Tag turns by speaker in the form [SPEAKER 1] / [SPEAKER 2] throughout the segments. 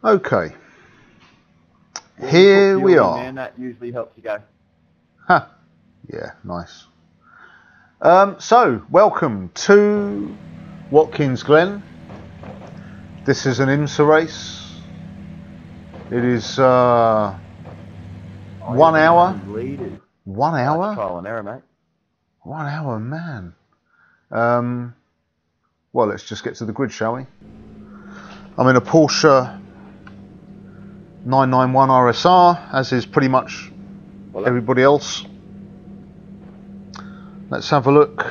[SPEAKER 1] Okay. Here we are.
[SPEAKER 2] Man, that usually helps you go.
[SPEAKER 1] Ha. Yeah, nice. So, welcome to Watkins Glen. This is an IMSA race. It is 1 hour. 1 hour?
[SPEAKER 2] Trial and error, mate.
[SPEAKER 1] 1 hour, man. Well, let's just get to the grid, shall we? I'm in a Porsche 991RSR, as is pretty much everybody else. Let's have a look.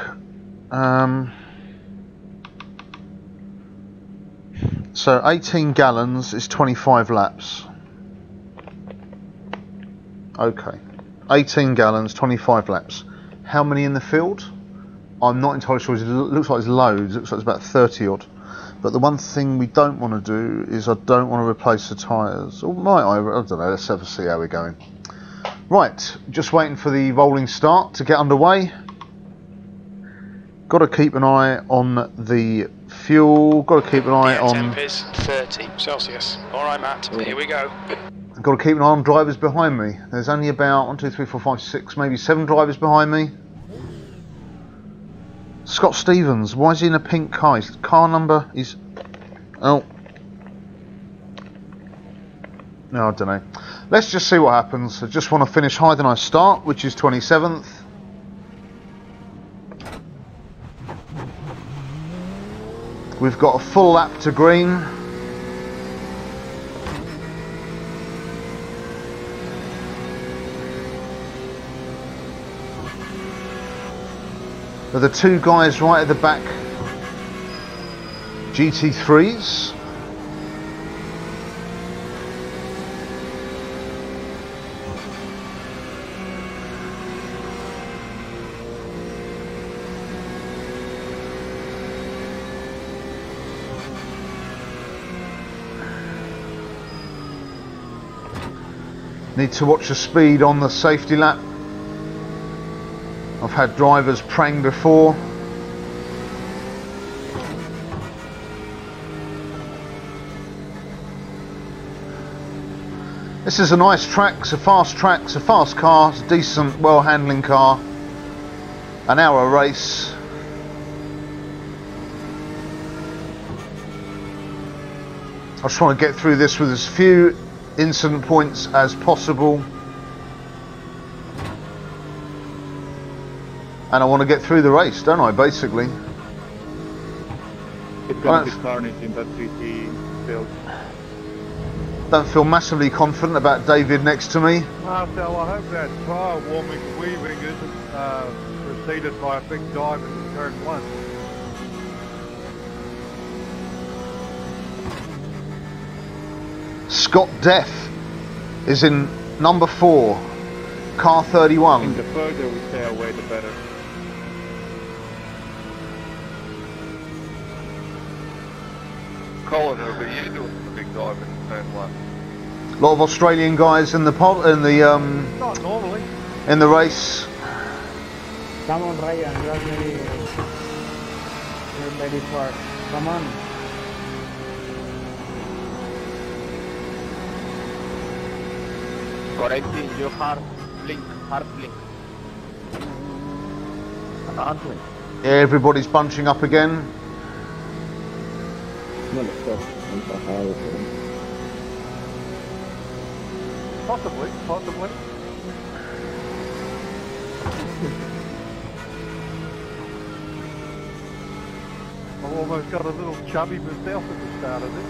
[SPEAKER 1] So 18 gallons is 25 laps. Okay. 18 gallons, 25 laps. How many in the field? I'm not entirely sure. It looks like it's loads. It looks like it's about 30 odd. But the one thing we don't want to do is I don't want to replace the tyres. Or might I? I don't know. Let's have a see how we're going. Right. Just waiting for the rolling start to get underway. Got to keep an eye on the fuel. Got to keep an eye on...
[SPEAKER 3] temp is 30 Celsius. All right, Matt. Here we go.
[SPEAKER 1] Got to keep an eye on drivers behind me. There's only about 1, 2, 3, 4, 5, 6, maybe 7 drivers behind me. Scott Stevens, why is he in a pink car? His car number is... Oh. No, I don't know. Let's just see what happens. I just want to finish higher than I start, which is 27th. We've got a full lap to green. There are the 2 guys right at the back, GT3s. Need to watch the speed on the safety lap. I've had drivers prang before. This is a nice track, it's a fast track, it's a fast car, it's a decent, well-handling car. An hour race. I just want to get through this with as few incident points as possible. And I want to get through the race, don't I, basically?
[SPEAKER 2] It's going to be carnage in that GT field.
[SPEAKER 1] Don't feel massively confident about David next to me.
[SPEAKER 4] Marcel, I hope that tyre warming weaving isn't preceded by a big dive in turn 1.
[SPEAKER 1] Scott Death is in number 4, car 31.
[SPEAKER 2] And the further we stay away, the better.
[SPEAKER 4] Colin, over you doing a big dive in turn 1.
[SPEAKER 1] A lot of Australian guys in the
[SPEAKER 4] Not normally.
[SPEAKER 1] in the race.
[SPEAKER 5] Come on, Ryan, you're ready for it. Come on.
[SPEAKER 2] Correcting your hard blink. Hard blink.
[SPEAKER 1] Yeah, everybody's bunching up again.
[SPEAKER 4] Possibly. I've almost got a little chubby myself at the start of this.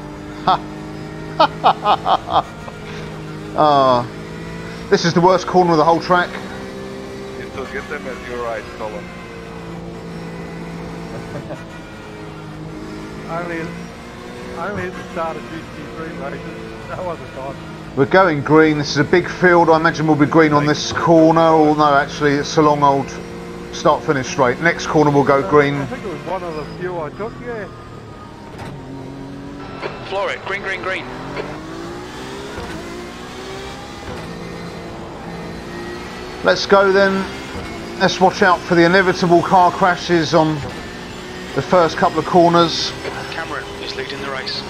[SPEAKER 1] This is the worst corner of the whole track.
[SPEAKER 4] You still get them at your right, Colin. Only at the start of GT3 races, no other time.
[SPEAKER 1] We're going green. This is a big field. I imagine we'll be green on this corner. Or no, actually, it's a long old start-finish straight. Next corner we'll go green.
[SPEAKER 4] I think it was one of the few I took, yeah.
[SPEAKER 3] Floor it. Green, green, green.
[SPEAKER 1] Let's go then. Let's watch out for the inevitable car crashes on the first couple of corners.
[SPEAKER 3] Cameron is leading the race.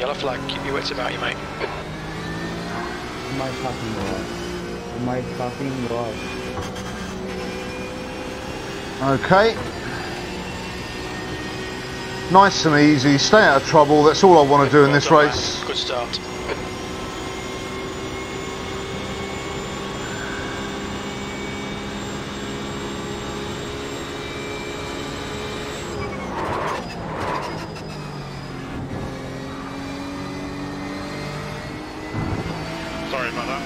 [SPEAKER 3] Yellow flag, keep your wits about you, mate.
[SPEAKER 5] My fucking god. My fucking god.
[SPEAKER 1] Okay. Nice and easy, stay out of trouble, that's all I want to do in this
[SPEAKER 3] Well done,
[SPEAKER 1] race.
[SPEAKER 3] man. Good start.
[SPEAKER 2] Sorry about that.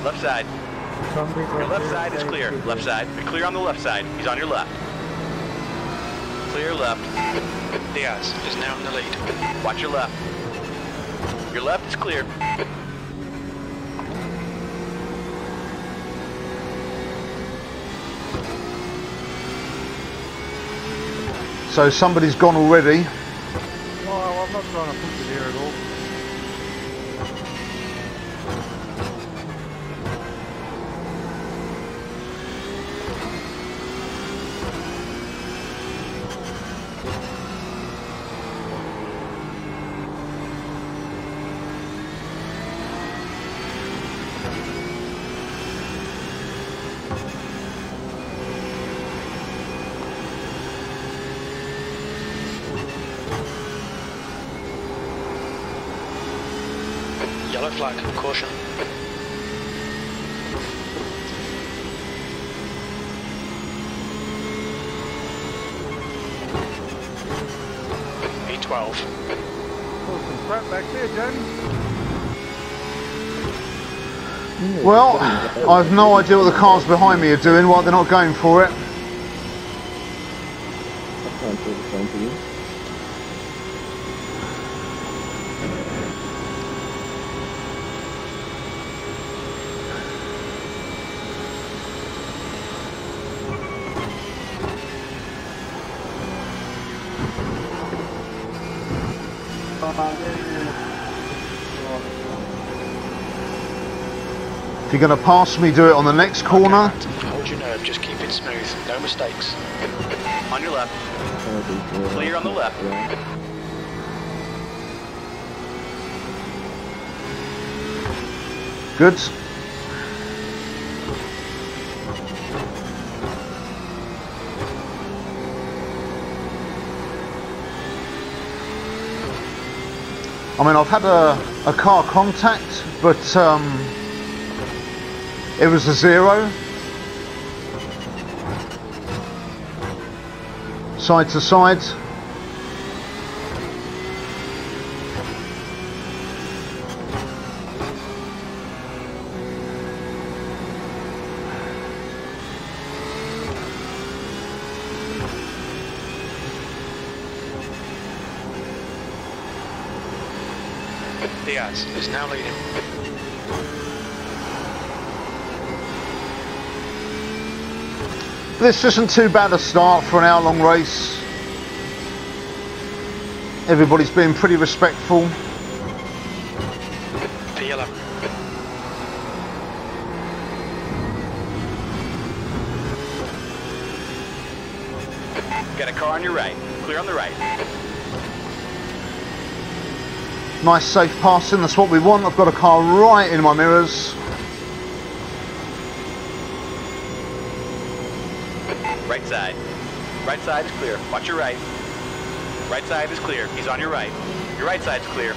[SPEAKER 6] Left side. Your left side is clear. Left side. You're clear on the left side. He's on your left. Clear left.
[SPEAKER 3] Diaz is now in the lead.
[SPEAKER 6] Watch your left. Your left is clear.
[SPEAKER 1] So somebody's gone already.
[SPEAKER 4] Oh, I'm not trying to push it here at all.
[SPEAKER 3] Yellow flag, caution. P12.
[SPEAKER 4] Oh, some crap back there, Jamie.
[SPEAKER 1] Well, I've no idea what the cars behind me are doing, why they're not going for it. If you're going to pass me, do it on the next corner.
[SPEAKER 3] Hold your nerve, just keep it smooth, no mistakes.
[SPEAKER 6] On your left. Clear on the left.
[SPEAKER 1] Good. I mean, I've had a car contact, but it was a 0. Side to side.
[SPEAKER 3] Diaz is now leading.
[SPEAKER 1] This isn't too bad a start for an hour-long race. Everybody's being pretty respectful.
[SPEAKER 3] P11.
[SPEAKER 6] Got a car on your right. Clear on the right.
[SPEAKER 1] Nice safe passing, that's what we want. I've got a car right in my mirrors.
[SPEAKER 6] Right side. Right side is clear. Watch your right. Right side is clear. He's on your right. Your right side's clear.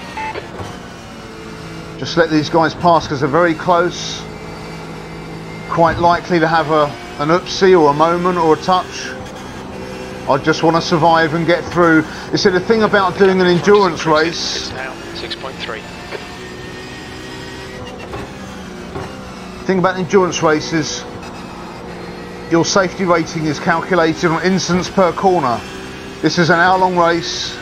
[SPEAKER 1] Just let these guys pass because they're very close. Quite likely to have an oopsie or a moment or a touch. I just want to survive and get through. You see, the thing about doing an endurance race,
[SPEAKER 3] It's now 6.3.
[SPEAKER 1] the thing about endurance races, your safety rating is calculated on incidents per corner. This is an hour-long race.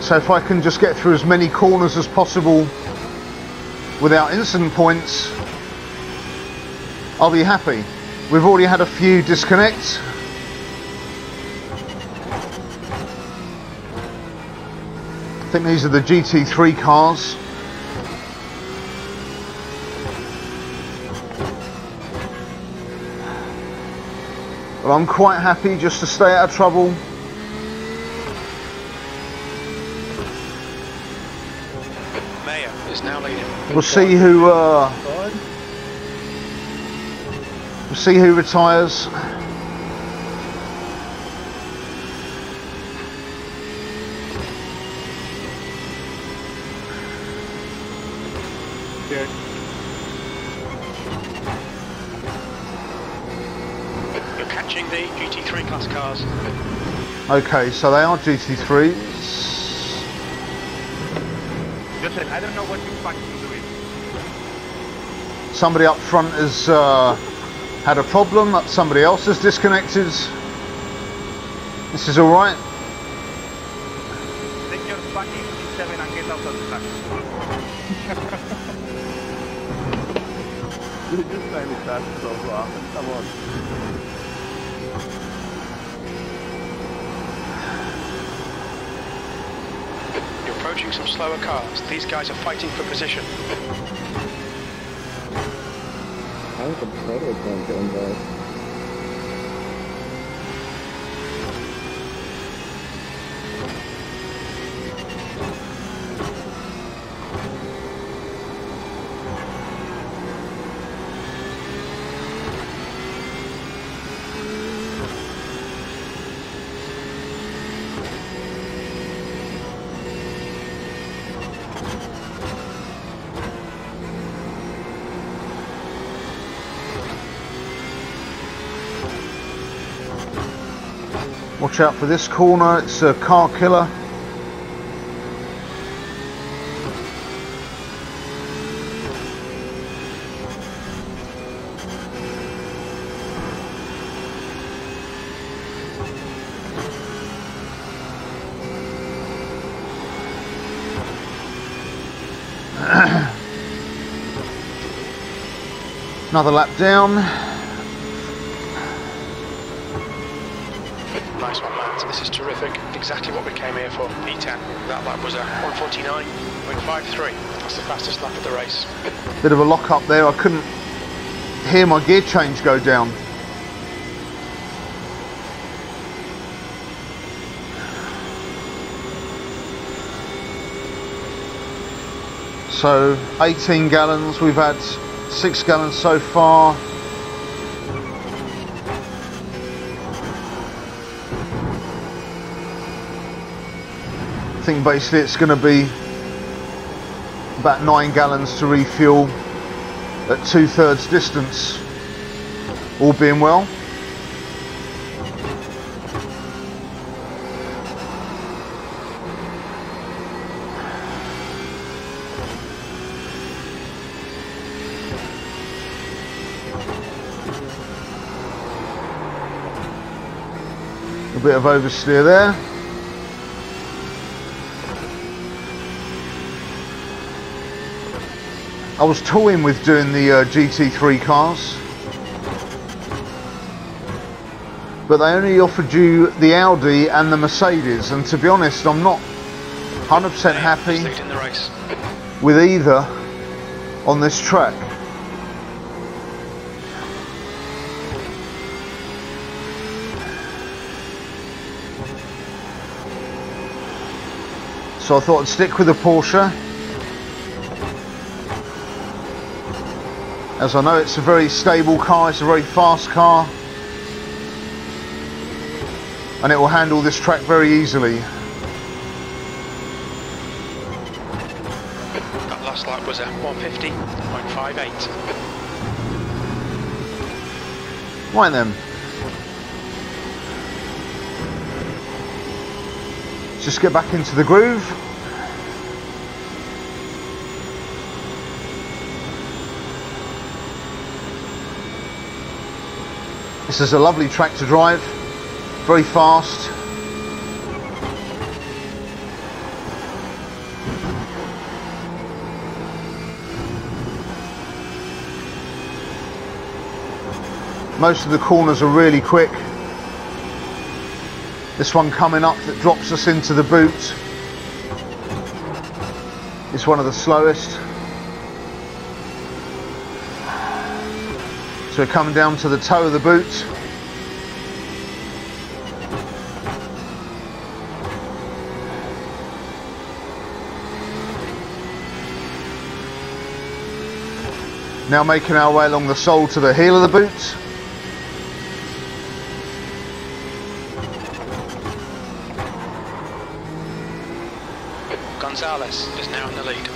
[SPEAKER 1] So if I can just get through as many corners as possible without incident points, I'll be happy. We've already had a few disconnects. think these are the GT3 cars. But I'm quite happy just to stay out of trouble.
[SPEAKER 3] Mayer is now leading.
[SPEAKER 1] We'll see who retires.
[SPEAKER 4] Yeah.
[SPEAKER 3] You're catching the GT3 class cars.
[SPEAKER 1] Okay, so they are GT3s.
[SPEAKER 2] Listen, I don't know what you're fucking doing.
[SPEAKER 1] Somebody up front has had a problem. Somebody else has disconnected. This is all right.
[SPEAKER 2] Take your fucking C7 and get out of the truck.
[SPEAKER 5] You're just trying to crash so far. Come on.
[SPEAKER 3] You're approaching some slower cars. These guys are fighting for position.
[SPEAKER 5] I think the total can't get involved.
[SPEAKER 1] Watch out for this corner, it's a car killer. Another lap down.
[SPEAKER 3] Nice one, Matt. This is terrific. Exactly what we came here for. P10. That lap was a 1:49.53. That's the fastest lap of the race.
[SPEAKER 1] Bit of a lock up there, I couldn't hear my gear change go down. So 18 gallons, we've had 6 gallons so far. I think basically it's going to be about 9 gallons to refuel at 2/3 distance, all being well. A bit of oversteer there. I was toying with doing the GT3 cars, but they only offered you the Audi and the Mercedes, and to be honest, I'm not 100% happy
[SPEAKER 3] Leading the race.
[SPEAKER 1] with either on this track. So I thought I'd stick with the Porsche, as I know it's a very stable car, it's a very fast car, and it will handle this track very easily.
[SPEAKER 3] That last lap was a 1:50.58.
[SPEAKER 1] Right then. Let's just get back into the groove. This is a lovely track to drive, very fast. Most of the corners are really quick. This one coming up that drops us into the boot. It's one of the slowest. So we're coming down to the toe of the boot. Now making our way along the sole to the heel of the boot.
[SPEAKER 3] Gonzalez is now in the lead.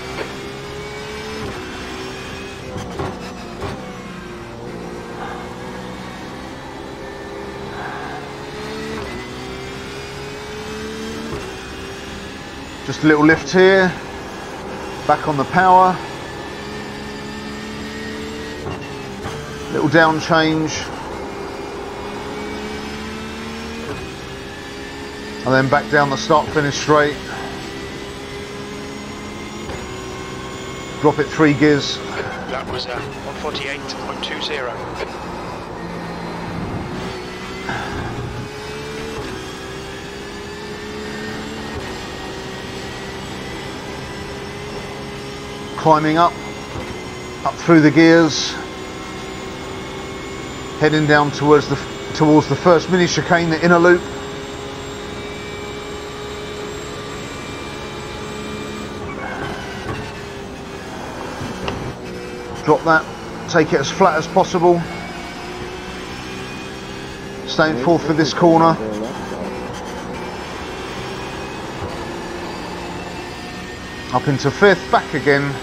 [SPEAKER 1] Just a little lift here. Back on the power. Little down change. And then back down the start finish straight. Drop it 3 gears.
[SPEAKER 3] That was 148.20.
[SPEAKER 1] Climbing up through the gears, heading down towards the first mini chicane, the inner loop. Drop that, take it as flat as possible. Staying full for this corner. Up into 5th, back again.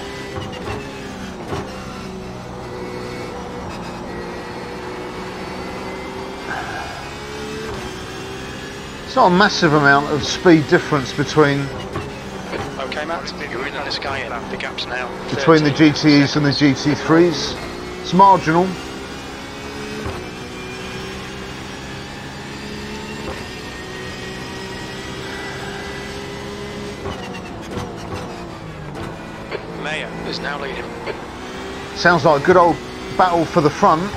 [SPEAKER 1] It's not a massive amount of speed difference between
[SPEAKER 3] Okay, Matt, you're in the sky and the gap's now
[SPEAKER 1] the GTEs and the GT3s. It's marginal.
[SPEAKER 3] Mayer is now leading.
[SPEAKER 1] Sounds like a good old battle for the front.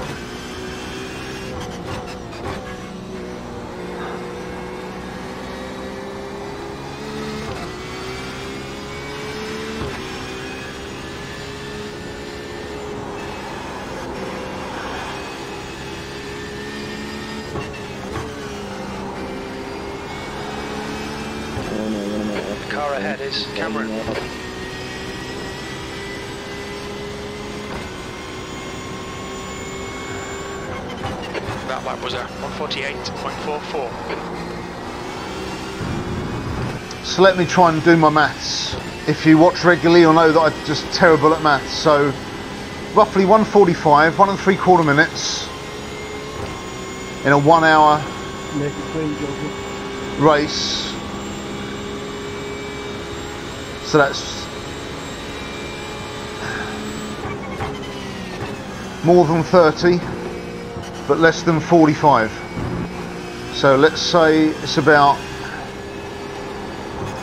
[SPEAKER 3] The car ahead is Cameron. That lap was a 148.44.
[SPEAKER 1] So let me try and do my maths. If you watch regularly, you'll know that I'm just terrible at maths. So roughly 1:45, 1 3/4 minutes in a 1 hour race. So that's more than 30, but less than 45. So let's say it's about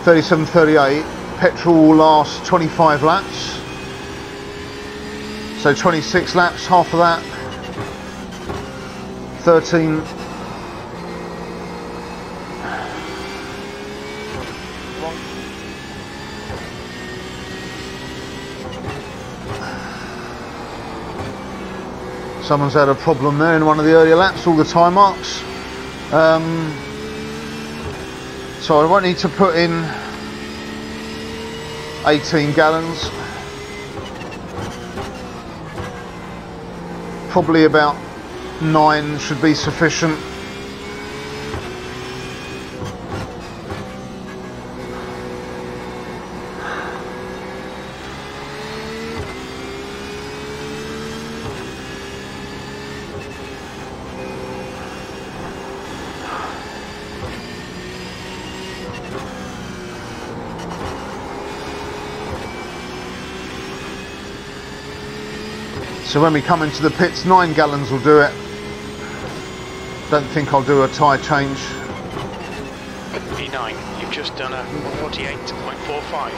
[SPEAKER 1] 37, 38. Petrol will last 25 laps. So 26 laps, half of that. 13. Someone's had a problem there in one of the earlier laps, all the time marks. So I won't need to put in 18 gallons. Probably about 9 should be sufficient. So when we come into the pits, 9 gallons will do it. Don't think I'll do a tyre change.
[SPEAKER 3] E9, you've just done a 148.45.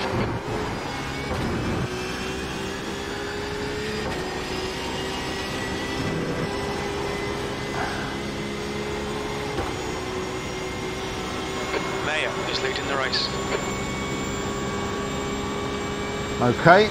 [SPEAKER 3] Mayer is leading the race.
[SPEAKER 1] Okay.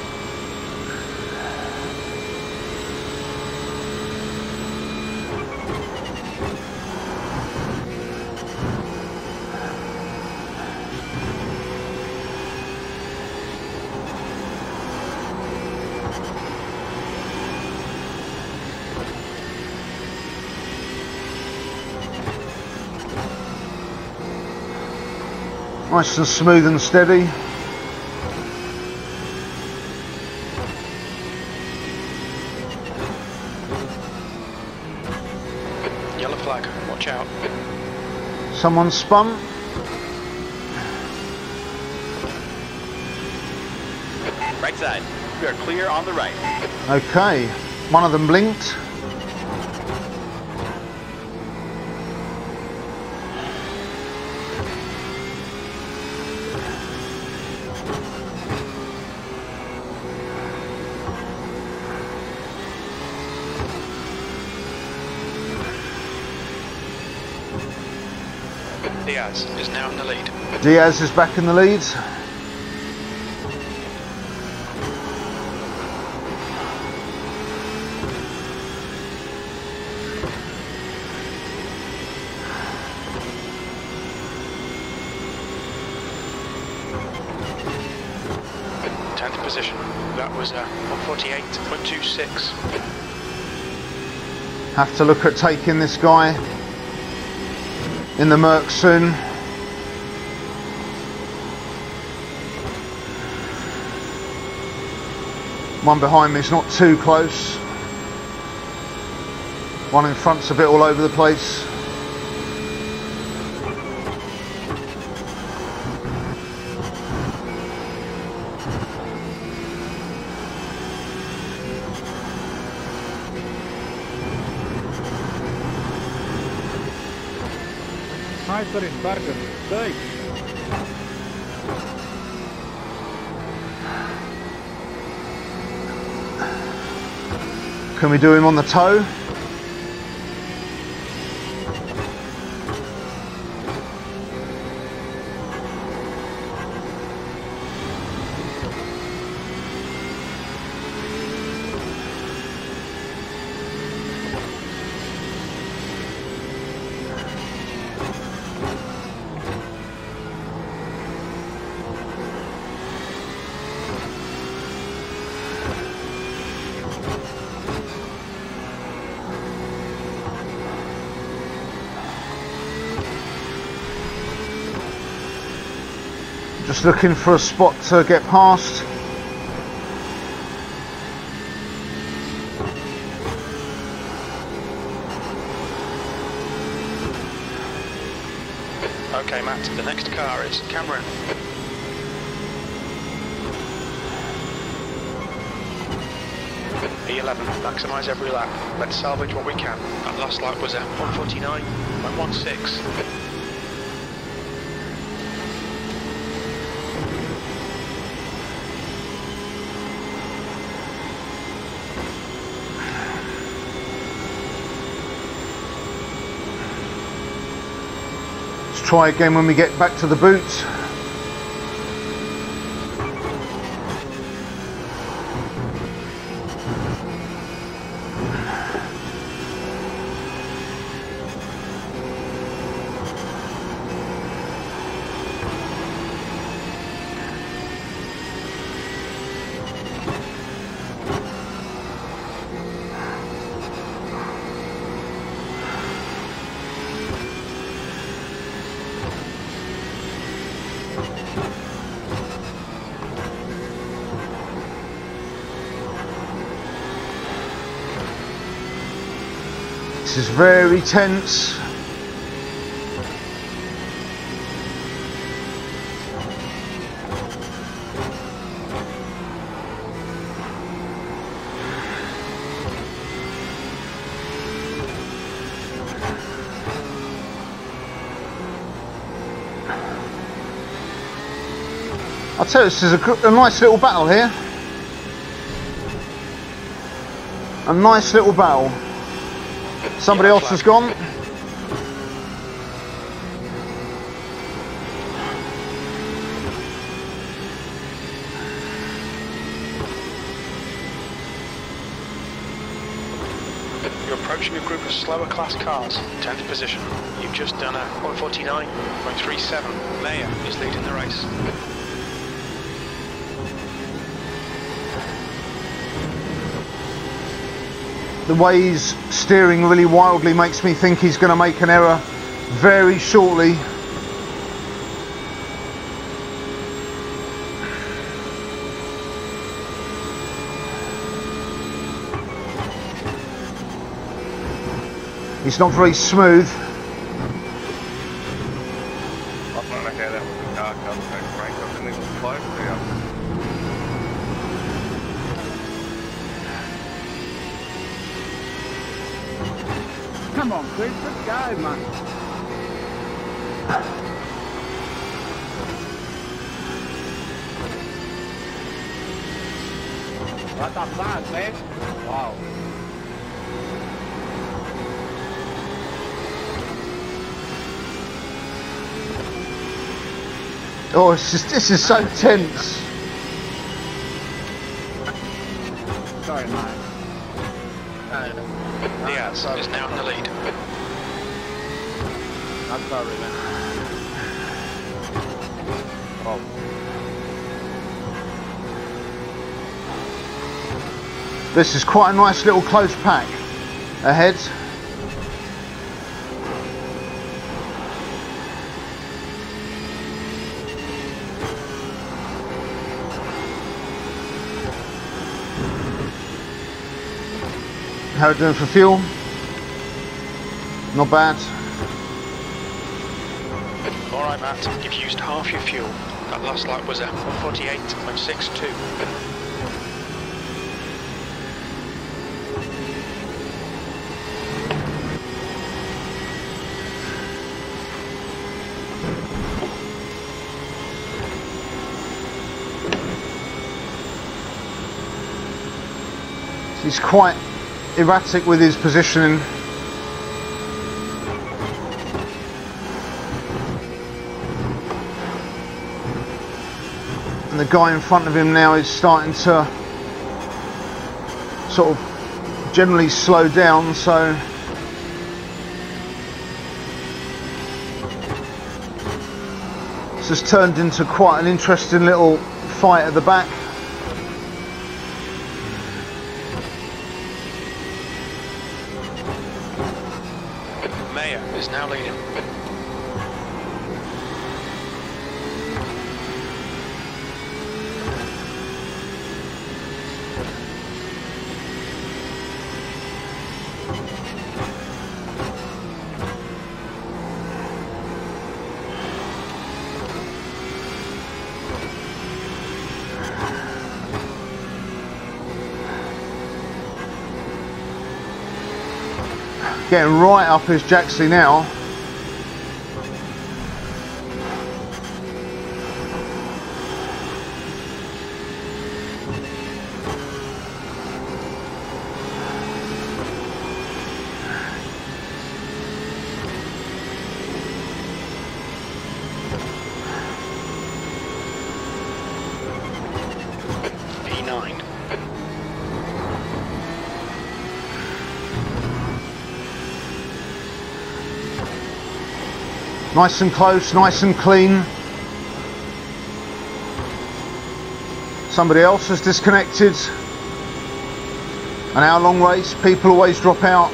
[SPEAKER 1] Nice and smooth and steady.
[SPEAKER 3] Yellow flag, watch out.
[SPEAKER 1] Someone spun.
[SPEAKER 6] Right side. We are clear on the right.
[SPEAKER 1] Okay. One of them blinked.
[SPEAKER 3] Diaz is now in the lead.
[SPEAKER 1] Diaz is back in the lead.
[SPEAKER 3] Position. That was 148.26.
[SPEAKER 1] Have to look at taking this guy in the Merc soon. One behind me is not too close. One in front's a bit all over the place.
[SPEAKER 4] Nicer in back of mistake.
[SPEAKER 1] Can we do him on the toe? Just looking for a spot to get past.
[SPEAKER 3] Okay, Matt, the next car is Cameron. E11, maximise every lap. Let's salvage what we can. That last lap was at 149.16.
[SPEAKER 1] Try again when we get back to the boots. This is very tense. I'll tell you, this is a nice little battle here. A nice little battle. Somebody else has gone.
[SPEAKER 3] approaching a group of slower class cars. 10th position. You've just done a 149.37. Mayer is leading the race.
[SPEAKER 1] The way he's steering really wildly makes me think he's going to make an error very shortly. It's not very smooth.
[SPEAKER 2] I don't know how that was a car comes back, Frank. I didn't even close there.
[SPEAKER 5] Come on, Chris, let's go, man. What the fuck, man? Wow.
[SPEAKER 1] Oh, this is so tense.
[SPEAKER 5] Sorry, man.
[SPEAKER 3] Diaz is now in the lead.
[SPEAKER 5] I'm sorry, man.
[SPEAKER 2] Oh,
[SPEAKER 1] This is quite a nice little close pack ahead. How are we doing for fuel? Not bad.
[SPEAKER 3] Alright, Matt, you've used half your fuel. That last lap was a 148.62.
[SPEAKER 1] He's quite erratic with his positioning. And the guy in front of him now is starting to sort of generally slow down, so this has turned into quite an interesting little fight at the back.
[SPEAKER 3] Mayer is now leading.
[SPEAKER 1] Getting right up his Jaxie now.
[SPEAKER 3] P9.
[SPEAKER 1] Nice and close, nice and clean. Somebody else has disconnected. An hour-long race, people always drop out.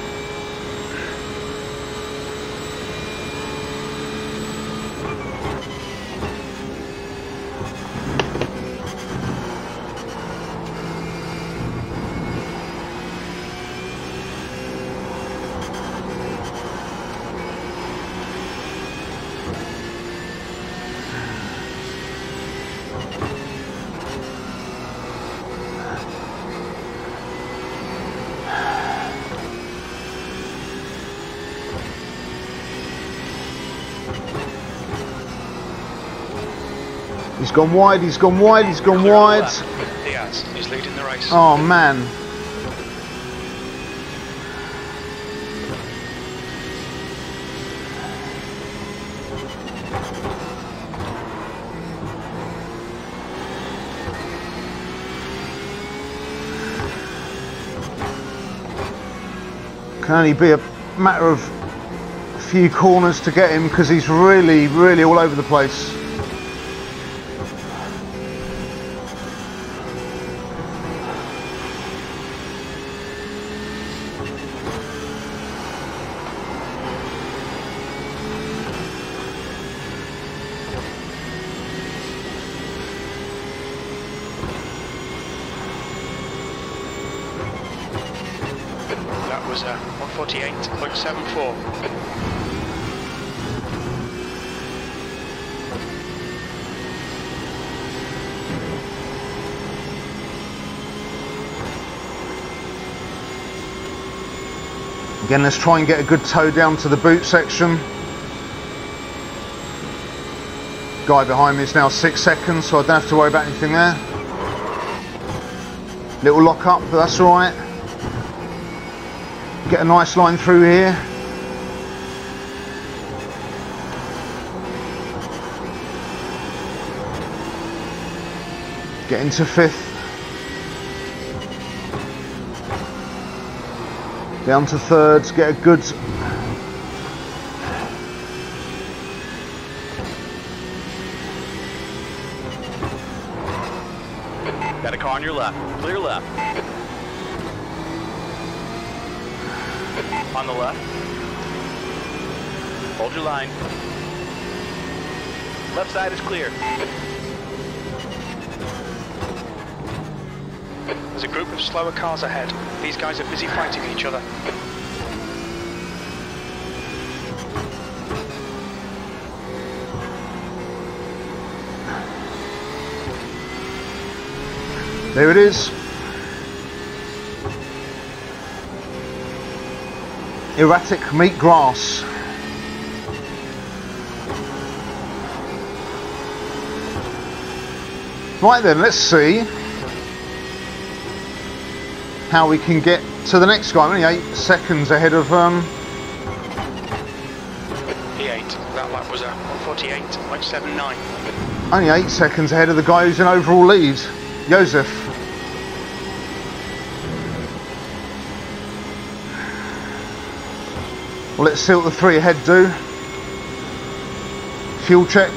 [SPEAKER 1] He's gone wide, he's gone wide, he's gone wide.
[SPEAKER 3] Diaz is leading the race.
[SPEAKER 1] Oh man. Can only be a matter of a few corners to get him because he's really, really all over the place.
[SPEAKER 3] That was 148.74.
[SPEAKER 1] Again, let's try and get a good toe down to the boot section. Guy behind me is now 6 seconds, so I don't have to worry about anything there. Little lock up, but that's all right. Get a nice line through here. Get into 5th. Down to 3rd, get a good...
[SPEAKER 6] Got a car on your left. Clear left. On the left. Hold your line. Left side is clear.
[SPEAKER 3] There's a group of slower cars ahead. These guys are busy fighting each other.
[SPEAKER 1] There it is. Erratic meat grass. Right then, let's see how we can get to the next guy. I'm only 8 seconds ahead of
[SPEAKER 3] P8. That lap was 148.79.
[SPEAKER 1] only 8 seconds ahead of the guy who's in overall lead, Joseph. Well, let's see what the 3 ahead do. Fuel check.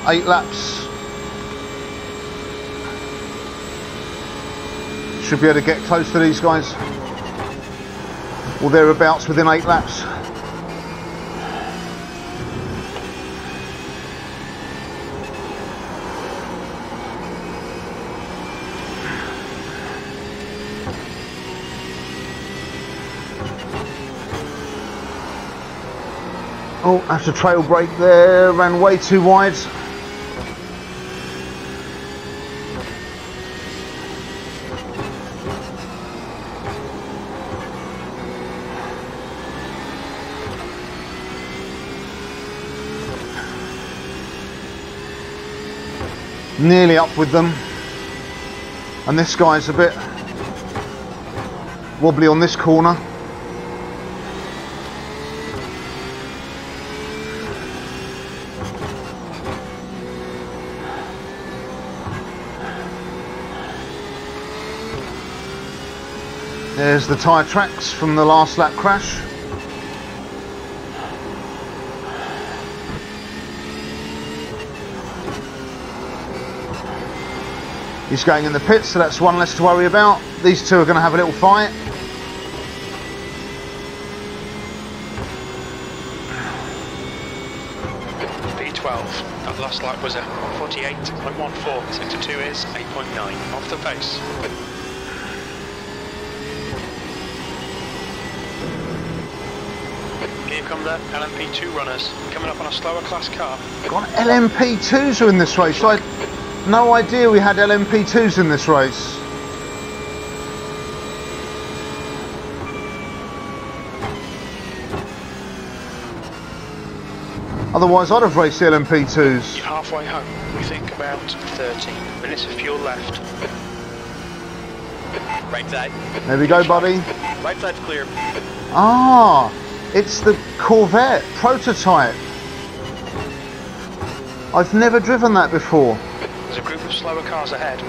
[SPEAKER 1] 8 laps. Should be able to get close to these guys. Or thereabouts within 8 laps. Oh, have to trail brake there, ran way too wide. Nearly up with them. And this guy's a bit wobbly on this corner. There's the tyre tracks from the last lap crash. He's going in the pits, so that's one less to worry about. These two are going to have a little fight.
[SPEAKER 3] P12. That last lap was 148.14. Sector 2 is 8.9. Off the pace. Here come the LMP2 runners, coming up on a slower class car.
[SPEAKER 1] God, LMP2s are in this race. I had no idea we had LMP2s in this race. Otherwise I'd have raced the LMP2s.
[SPEAKER 3] You're halfway home. We think about 13 minutes of fuel left.
[SPEAKER 6] Right side.
[SPEAKER 1] There we go, buddy.
[SPEAKER 6] Right side's clear.
[SPEAKER 1] Ah, it's the Corvette prototype. I've never driven that before.
[SPEAKER 3] There's a group of slower cars ahead.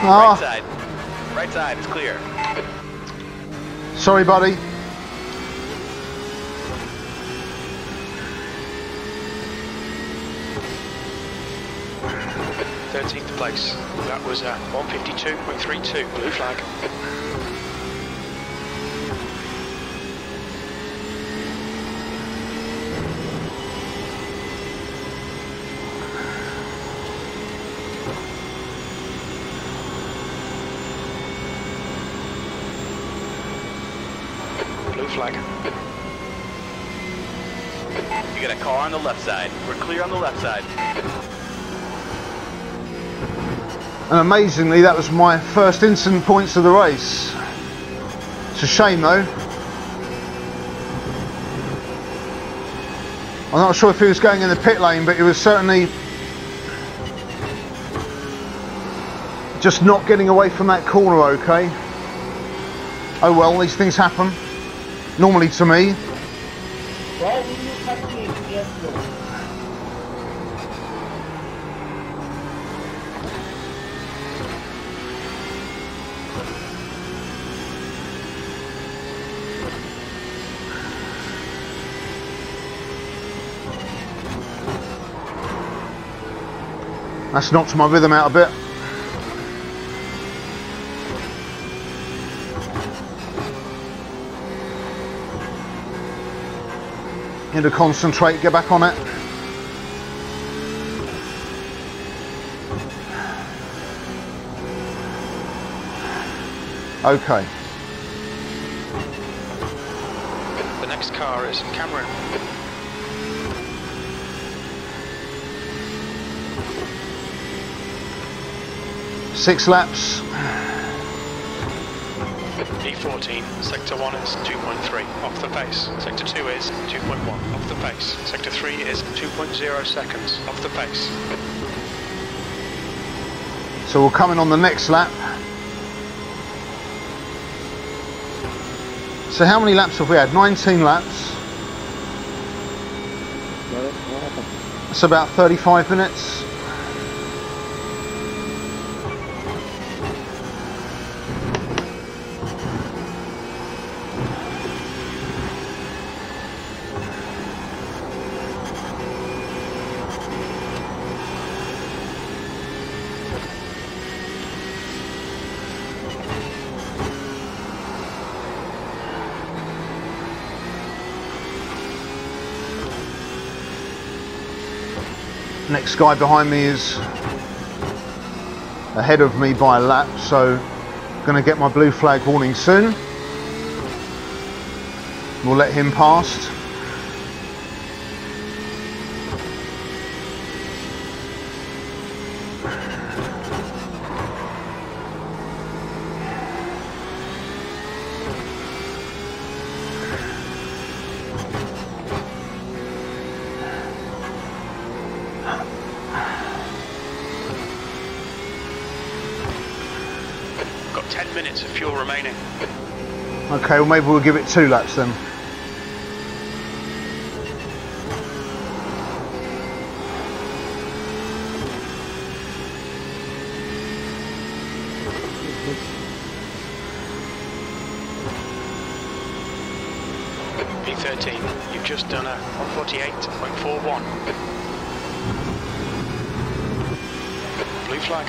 [SPEAKER 1] Ah.
[SPEAKER 6] Right side. Right side is clear.
[SPEAKER 1] Sorry, buddy.
[SPEAKER 3] Place. That was 152.32, blue flag. Blue flag.
[SPEAKER 6] You got a car on the left side. We're clear on the left side.
[SPEAKER 1] And amazingly, that was my first instant points of the race. It's a shame though. I'm not sure if he was going in the pit lane, but he was certainly just not getting away from that corner okay. Oh well, these things happen. Normally to me.
[SPEAKER 7] Why will you cut me? Yes, no.
[SPEAKER 1] That's knocked my rhythm out a bit. Need to concentrate, get back on it. Okay.
[SPEAKER 3] The next car is Cameron.
[SPEAKER 1] Six laps.
[SPEAKER 3] E14, sector 1 is 2.3, off the pace. Sector 2 is 2.1, off the pace. Sector 3 is 2.0 seconds, off the pace.
[SPEAKER 1] So we'll come in on the next lap. So how many laps have we had? 19 laps. That's about 35 minutes. Next guy behind me is ahead of me by a lap, so I'm going to get my blue flag warning soon. We'll let him past.
[SPEAKER 3] Got 10 minutes of fuel remaining.
[SPEAKER 1] Okay, well maybe we'll give it 2 laps then.
[SPEAKER 3] P13, you've just done a 148.41. Blue flag.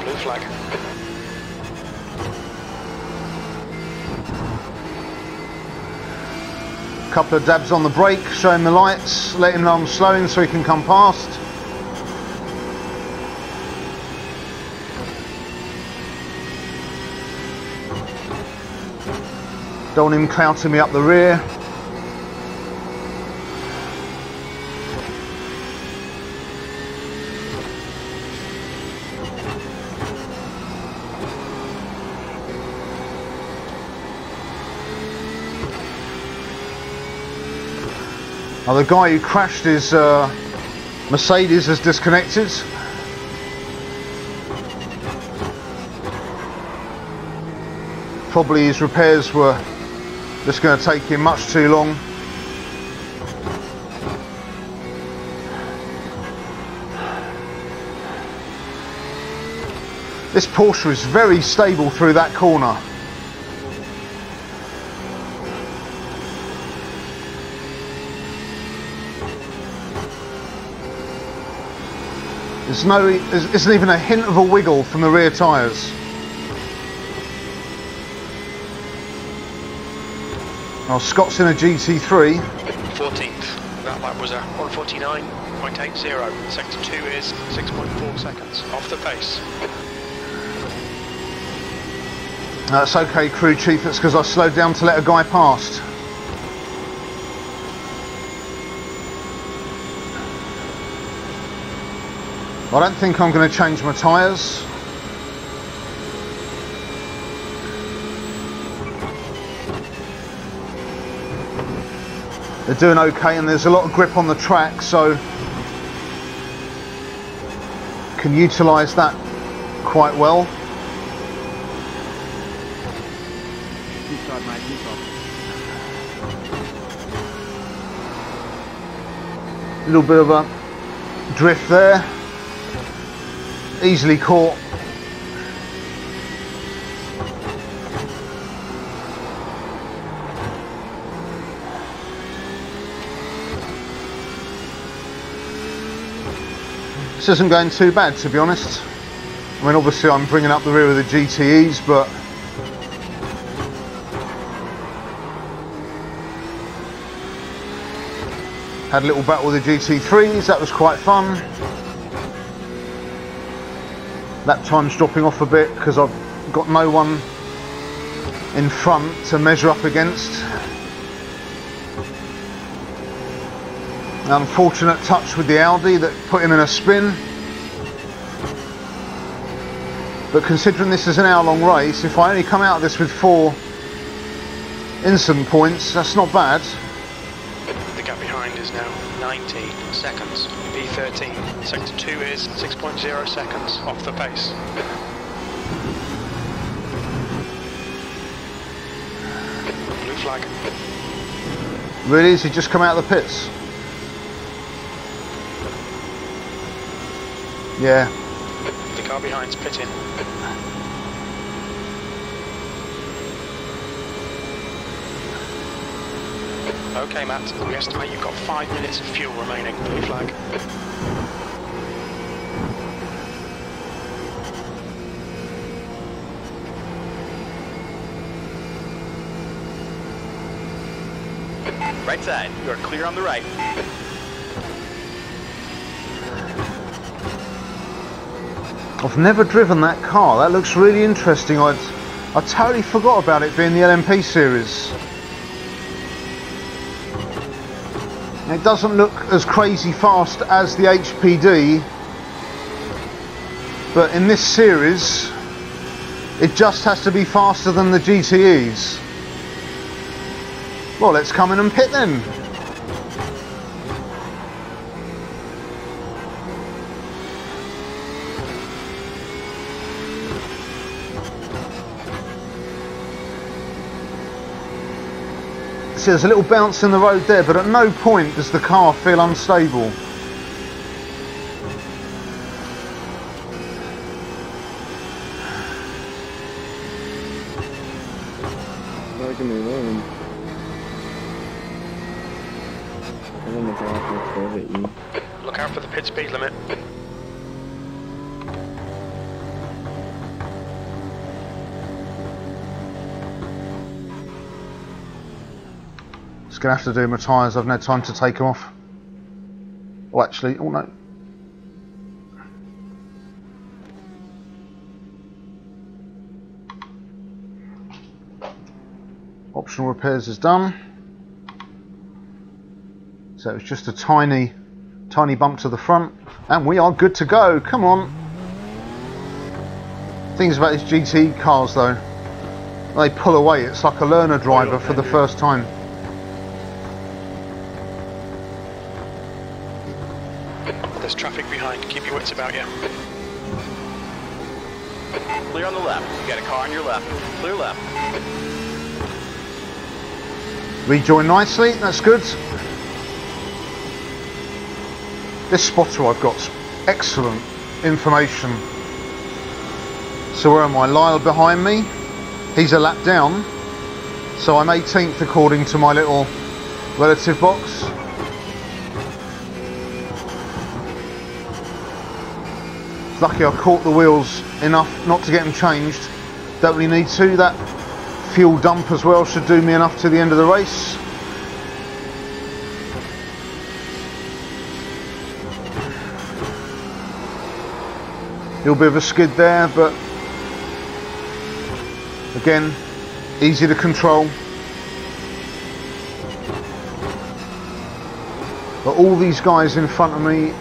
[SPEAKER 3] Blue flag.
[SPEAKER 1] Couple of dabs on the brake, show him the lights, let him know I'm slowing so he can come past. Don't want him clouting me up the rear. Now the guy who crashed is Mercedes has disconnected. Probably his repairs were just going to take him much too long. This Porsche is very stable through that corner. There isn't even a hint of a wiggle from the rear tyres. Now Scott's in a GT3.
[SPEAKER 3] 14th. That lap was a 149.80. Sector 2 is 6.4 seconds off the pace.
[SPEAKER 1] That's okay, crew chief, it's because I slowed down to let a guy past. I don't think I'm going to change my tyres. They're doing okay and there's a lot of grip on the track, so can utilise that quite well. A little bit of a drift there. Easily caught. This isn't going too bad, to be honest. I mean, obviously I'm bringing up the rear of the GTEs, but had a little battle with the GT3s, that was quite fun. Lap time's dropping off a bit because I've got no one in front to measure up against. An unfortunate touch with the Audi that put him in a spin. But considering this is an hour-long race, if I only come out of this with 4 incident points, that's not bad.
[SPEAKER 3] The gap behind is now 90 seconds. B13. Sector 2 is 6.0 seconds off the pace. Blue flag.
[SPEAKER 1] Really? Has he just come out of the pits? Yeah.
[SPEAKER 3] The car behind's pitting. Okay, Matt, we estimate you've got 5 minutes of fuel remaining. Blue flag.
[SPEAKER 6] Right side, you are clear on the right.
[SPEAKER 1] I've never driven that car. That looks really interesting. I totally forgot about it being the LMP series. It doesn't look as crazy fast as the HPD, but in this series it just has to be faster than the GTEs. Well, let's come in and pit then. See, there's a little bounce in the road there, but at no point does the car feel unstable.
[SPEAKER 3] Look out for the pit speed limit.
[SPEAKER 1] Just gonna have to do my tyres. I've no time to take them off. Oh, actually, oh no. Optional repairs is done. So it's just a tiny bump to the front, and we are good to go. Come on. Things about these GT cars though, they pull away. It's like a learner driver for the first time.
[SPEAKER 3] The your wits about you.
[SPEAKER 6] Clear on the left. You got a car on your left. Clear left.
[SPEAKER 1] Rejoin nicely, that's good. This spotter I've got excellent information. So where am I? Lyle behind me. He's a lap down. So I'm 18th according to my little relative box. Lucky I caught the wheels enough not to get them changed. Don't really need to. That fuel dump as well should do me enough to the end of the race. A little bit of a skid there, but again, easy to control. But all these guys in front of me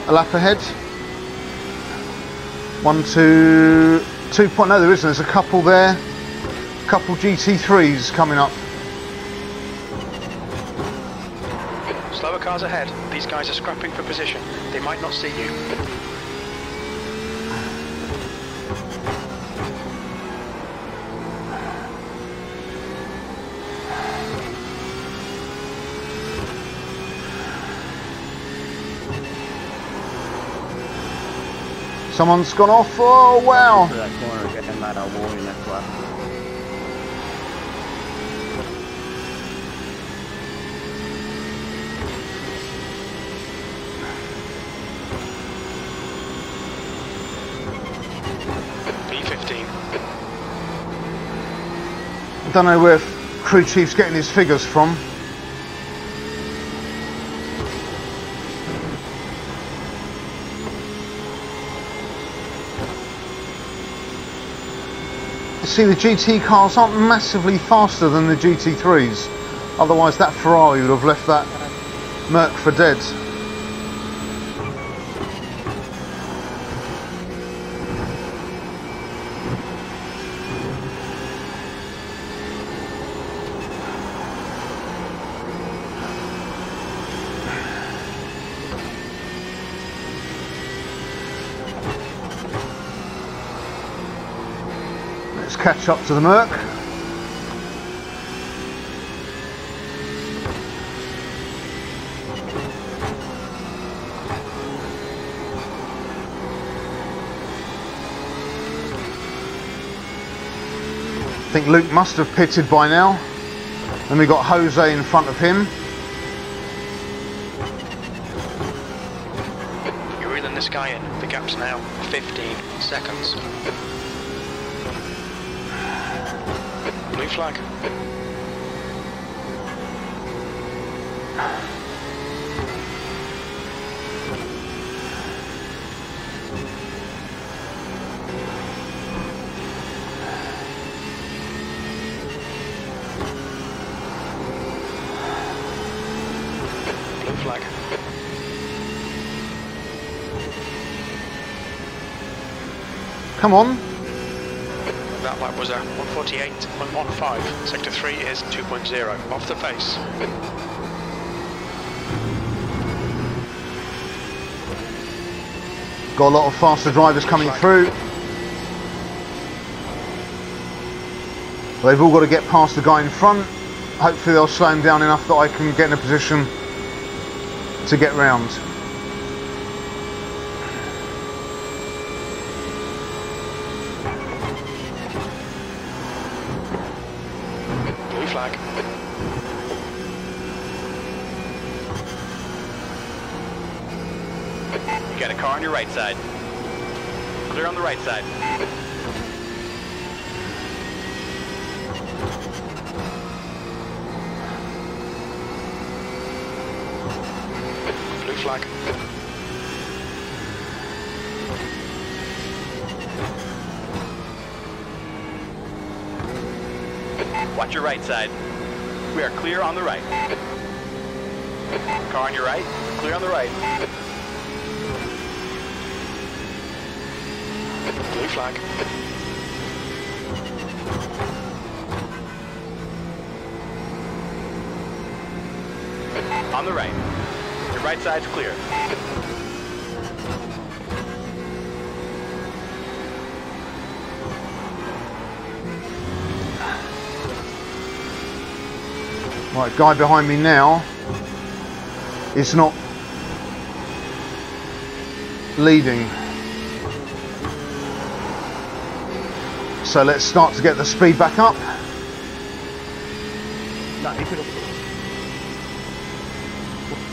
[SPEAKER 1] a lap ahead. 1, 2, 2 point, no there isn't, there's a couple there. A couple GT3s coming up.
[SPEAKER 3] Slower cars ahead. These guys are scrapping for position. They might not see you.
[SPEAKER 1] Someone's gone off, oh wow!
[SPEAKER 5] That corner, getting that wall in that left.
[SPEAKER 3] B15.
[SPEAKER 1] I don't know where crew chief's getting his figures from. See, the GT cars aren't massively faster than the GT3s, otherwise that Ferrari would have left that Merc for dead. Catch up to the Merc. I think Luke must have pitted by now. Then we got Jose in front of him.
[SPEAKER 3] You're reeling this guy in. The gap's now 15 seconds. Blue flag. Blue flag.
[SPEAKER 1] Come on.
[SPEAKER 3] That lap was a 148.15. Sector 3 is 2.0. Off the face.
[SPEAKER 1] Got a lot of faster drivers coming through. They've all got to get past the guy in front. Hopefully they'll slow him down enough that I can get in a position to get round.
[SPEAKER 3] Blue flag.
[SPEAKER 6] You got a car on your right side. Clear on the right side.
[SPEAKER 3] Blue flag.
[SPEAKER 6] Watch your right side. We are clear on the right. Car on your right. Clear on the right.
[SPEAKER 3] Blue flag.
[SPEAKER 6] On the right. Your right side's clear.
[SPEAKER 1] Right, guy behind me now is not leading. So let's start to get the speed back up.
[SPEAKER 5] No, he could have.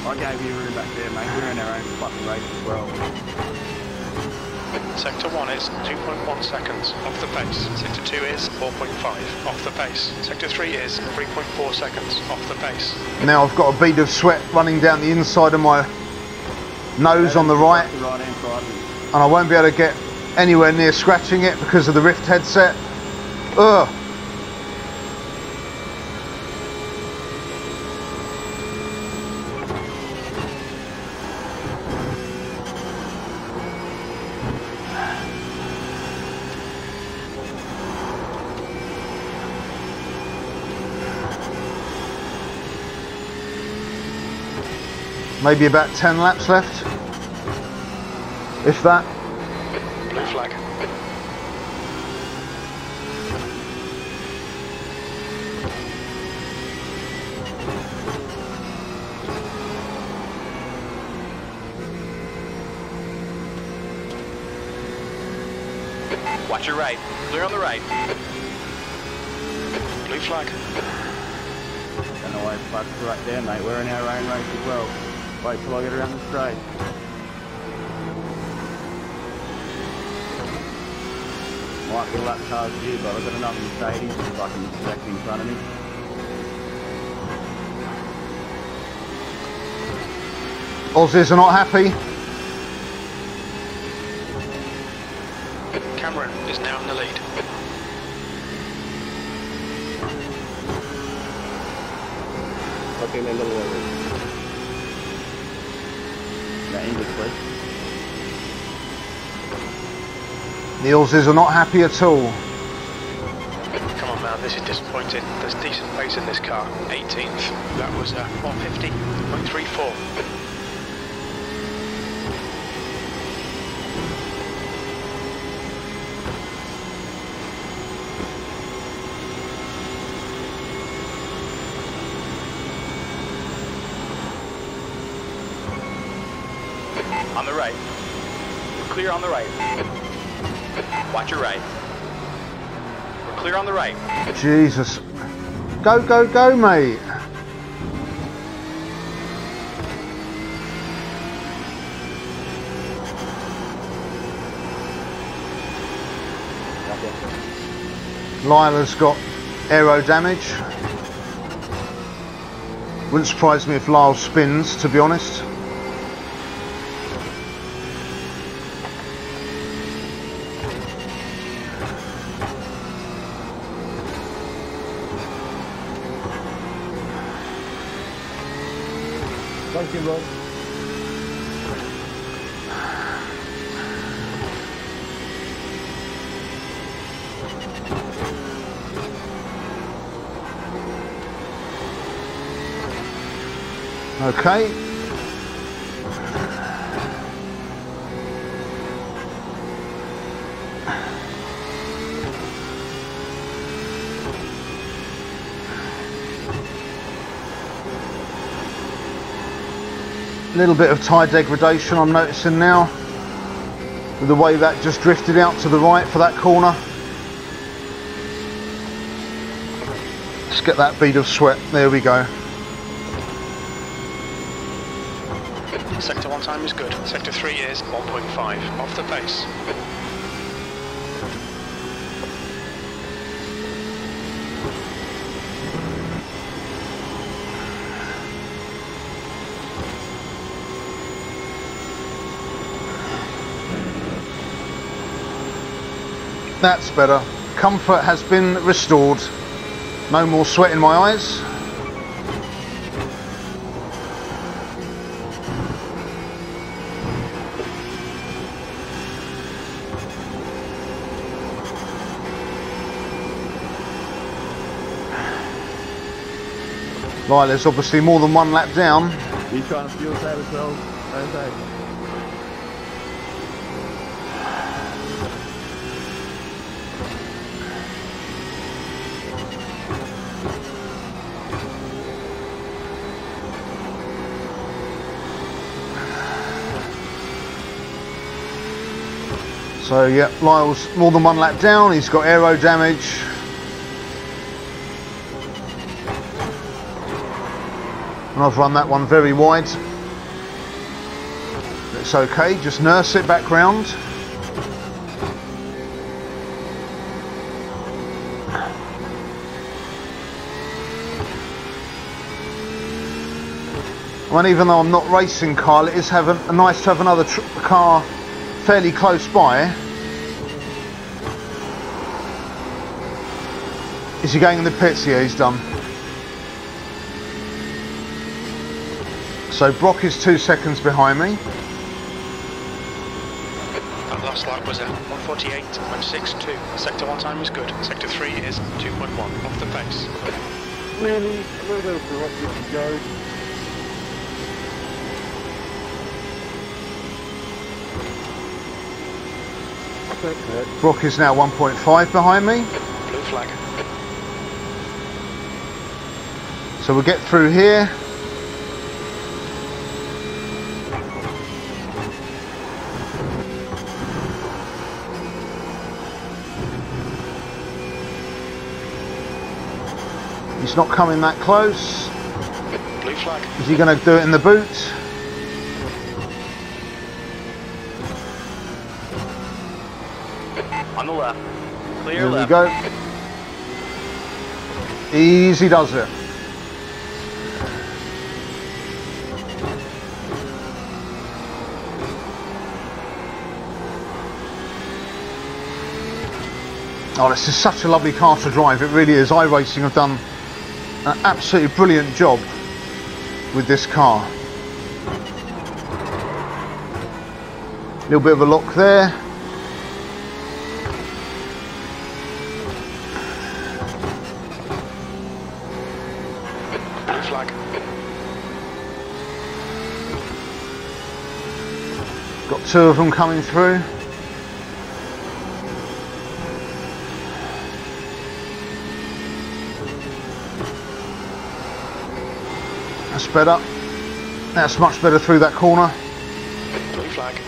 [SPEAKER 5] I gave you room back there, mate. We're in our own fucking race as well.
[SPEAKER 3] Sector 1 is 2.1 seconds off the pace. Sector 2 is 4.5 off the pace. Sector 3 is 3.4 seconds off the pace.
[SPEAKER 1] Now I've got a bead of sweat running down the inside of my nose on the right, and I won't be able to get anywhere near scratching it because of the Rift headset. Ugh. Maybe about 10 laps left, if that.
[SPEAKER 3] Blue flag.
[SPEAKER 6] Watch your right. Clear on the right.
[SPEAKER 3] Blue flag.
[SPEAKER 5] Don't know why it's fucked right there, mate. We're in our own race as well. Wait till I get around the straight. Might be lap cars here, but I've got another Mercedes fucking stacked in front of me.
[SPEAKER 1] Aussies are not happy.
[SPEAKER 3] Cameron is now in the lead.
[SPEAKER 5] Fucking in the water. That English, please.
[SPEAKER 1] The Aussies are not happy at all.
[SPEAKER 3] Come on, man, this is disappointing. There's decent pace in this car. 18th. That was 150.34.
[SPEAKER 6] On the right. We're clear on the right. Watch your right. We're clear on the right.
[SPEAKER 1] Jesus. Go, go, go, mate. Lila's got aero damage. Wouldn't surprise me if Lyle spins, to be honest.
[SPEAKER 7] Thank you, Rob.
[SPEAKER 1] Okay. Little bit of tyre degradation I'm noticing now with the way that just drifted out to the right for that corner. Let's get that bead of sweat. There we go.
[SPEAKER 3] Sector 1 time is good. Sector 3 is 1.5 off the pace.
[SPEAKER 1] That's better. Comfort has been restored. No more sweat in my eyes. Right, there's obviously more than one lap down.
[SPEAKER 5] Are you trying to fuel save as well? Okay.
[SPEAKER 1] So yeah, Lyle's more than one lap down, he's got aero damage. And I've run that one very wide. It's okay, just nurse it back round. And even though I'm not racing, Kyle, it is nice to have another car fairly close by. Is he going in the pits? Yeah, he's done. So Brock is 2 seconds behind me.
[SPEAKER 3] That last lap was at 148.62. Sector 1 time is good. Sector 3 is 2.1 off the pace.
[SPEAKER 4] Really, a little bit of direction to go.
[SPEAKER 1] Brock is now 1.5 behind me.
[SPEAKER 3] Blue flag.
[SPEAKER 1] So we'll get through here. He's not coming that close.
[SPEAKER 3] Blue flag.
[SPEAKER 1] Is he going to do it in the boot?
[SPEAKER 6] On the left. Clear
[SPEAKER 1] Here
[SPEAKER 6] left.
[SPEAKER 1] we go. Easy does it. Oh, this is such a lovely car to drive, it really is. iRacing have done an absolutely brilliant job with this car. A little bit of a lock there.
[SPEAKER 3] Blue flag.
[SPEAKER 1] Got 2 of them coming through. That's better. That's much better through that corner.
[SPEAKER 3] Blue flag.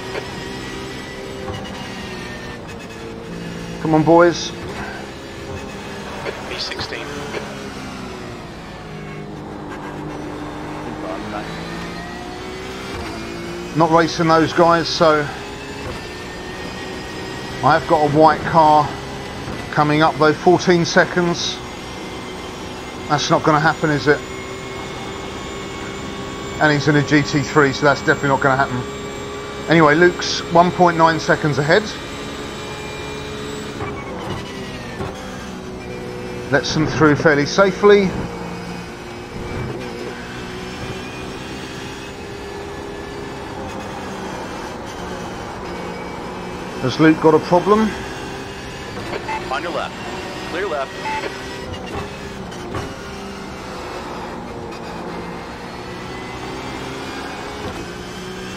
[SPEAKER 1] Come on, boys.
[SPEAKER 3] B16.
[SPEAKER 1] Not racing those guys, so I have got a white car coming up though. 14 seconds. That's not going to happen, is it? And he's in a GT3, so that's definitely not going to happen. Anyway, Luke's 1.9 seconds ahead. Lets them through fairly safely. Has Luke got a problem?
[SPEAKER 6] On your left. Clear left.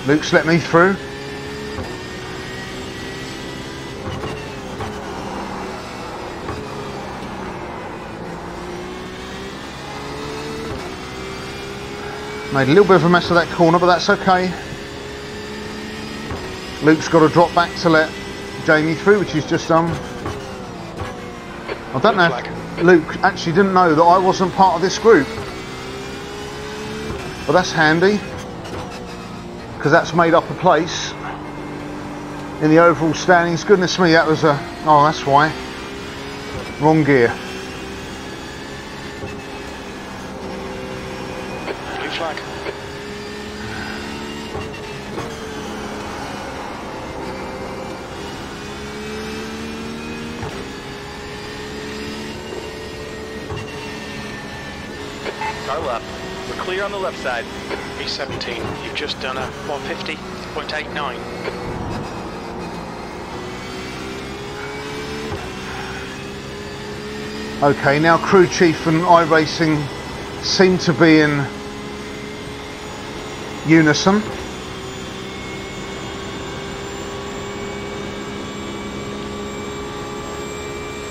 [SPEAKER 1] Luke's let me through. Made a little bit of a mess of that corner, but that's okay. Luke's got to drop back to let Jamie through, which he's just done. I don't know if Luke actually didn't know that I wasn't part of this group. But that's handy, because that's made up a place in the overall standings. Goodness me, that was a... oh, that's why. Wrong gear.
[SPEAKER 3] Blue flag.
[SPEAKER 6] Car left. We're clear on the left side.
[SPEAKER 3] B17. You've just done a 150.89.
[SPEAKER 1] Okay, now crew chief and iRacing seem to be in unison.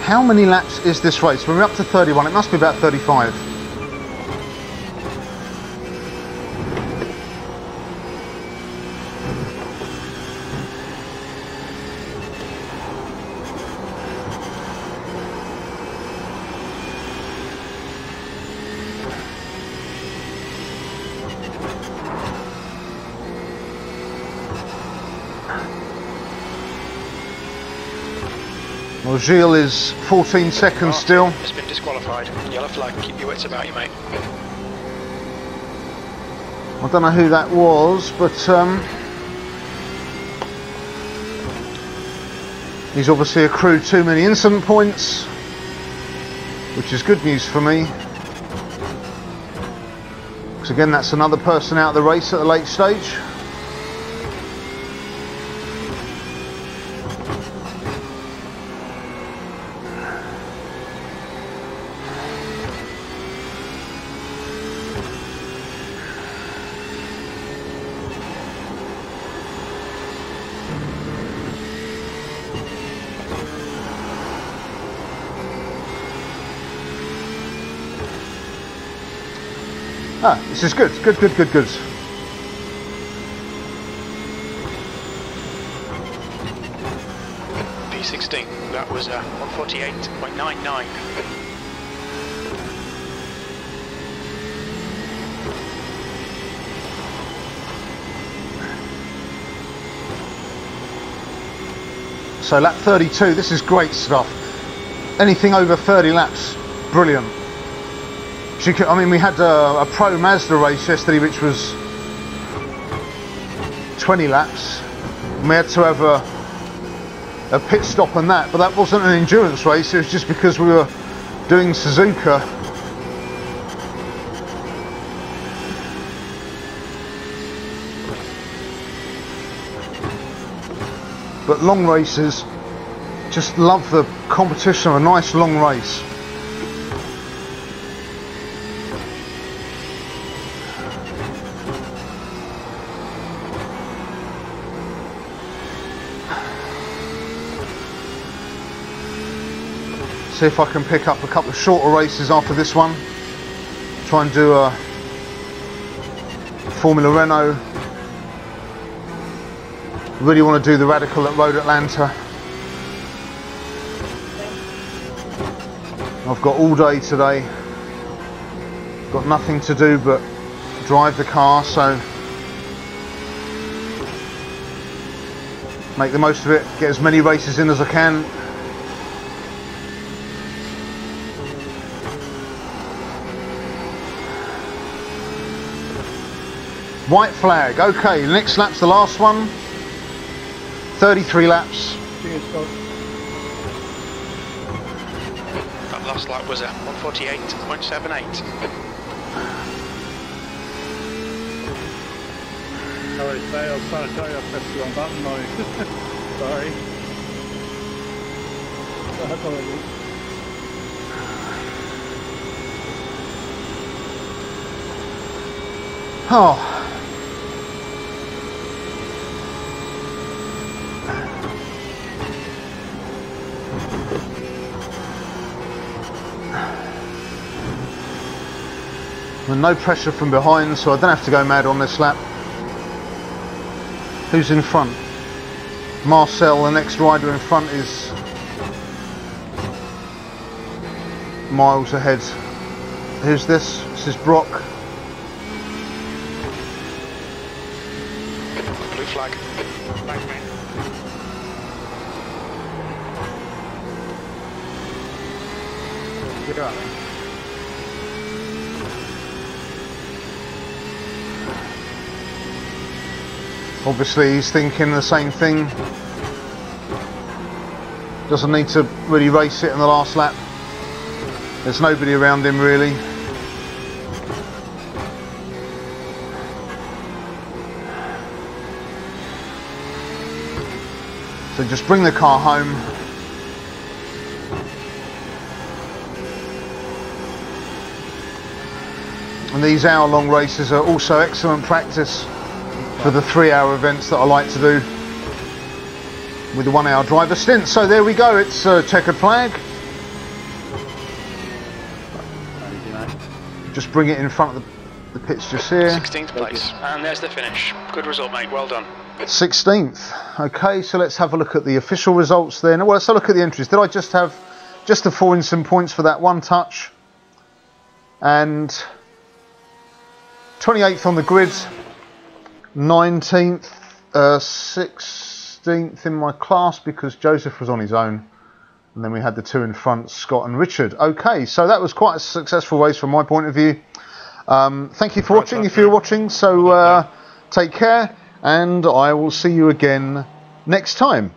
[SPEAKER 1] How many laps is this race? We're up to 31, it must be about 35. Well, Gilles is 14 seconds still.
[SPEAKER 3] Has been disqualified. Yellow flag. Keep your wits about you, mate.
[SPEAKER 1] I don't know who that was, but he's obviously accrued too many incident points, which is good news for me. Because again, that's another person out of the race at the late stage. Ah, this is good, good.
[SPEAKER 3] P16, that was 148.99.
[SPEAKER 1] So lap 32, this is great stuff. Anything over 30 laps, brilliant. I mean, we had a Pro Mazda race yesterday, which was 20 laps. We had to have a pit stop on that, but that wasn't an endurance race. It was just because we were doing Suzuka. But long races, just love the competition of a nice long race. See if I can pick up a couple of shorter races after this one. Try and do a Formula Renault. Really want to do the Radical at Road Atlanta. I've got all day today. Got nothing to do but drive the car, so make the most of it, get as many races in as I can. White flag, okay, the next lap's the last one. 33 laps.
[SPEAKER 3] That last lap was 148.78.
[SPEAKER 4] Sorry, I was trying to tell you I pressed the wrong button now. Sorry.
[SPEAKER 1] Oh. And no pressure from behind, so I don't have to go mad on this lap. Who's in front? Marcel, the next rider in front, is miles ahead. Who's this? This is Brock.
[SPEAKER 3] Blue flag. Flag, mate.
[SPEAKER 4] You're right.
[SPEAKER 1] Obviously he's thinking the same thing. Doesn't need to really race it in the last lap. There's nobody around him really. So just bring the car home. And these hour-long races are also excellent practice for the 3-hour events that I like to do with the 1-hour driver stint. So there we go, it's a checkered flag. Just bring it in front of the pits just here.
[SPEAKER 3] 16th place, and there's the finish. Good result, mate, well done.
[SPEAKER 1] 16th. Okay, so let's have a look at the official results then. Well, let's have a look at the entries. Did I just have just the 4 instant points for that one touch? And 28th on the grid. 19th, 16th in my class because Joseph was on his own And then we had the two in front, Scott and Richard. Okay, so that was quite a successful race from my point of view. Thank you for watching, if you're watching. So take care, and I will see you again next time.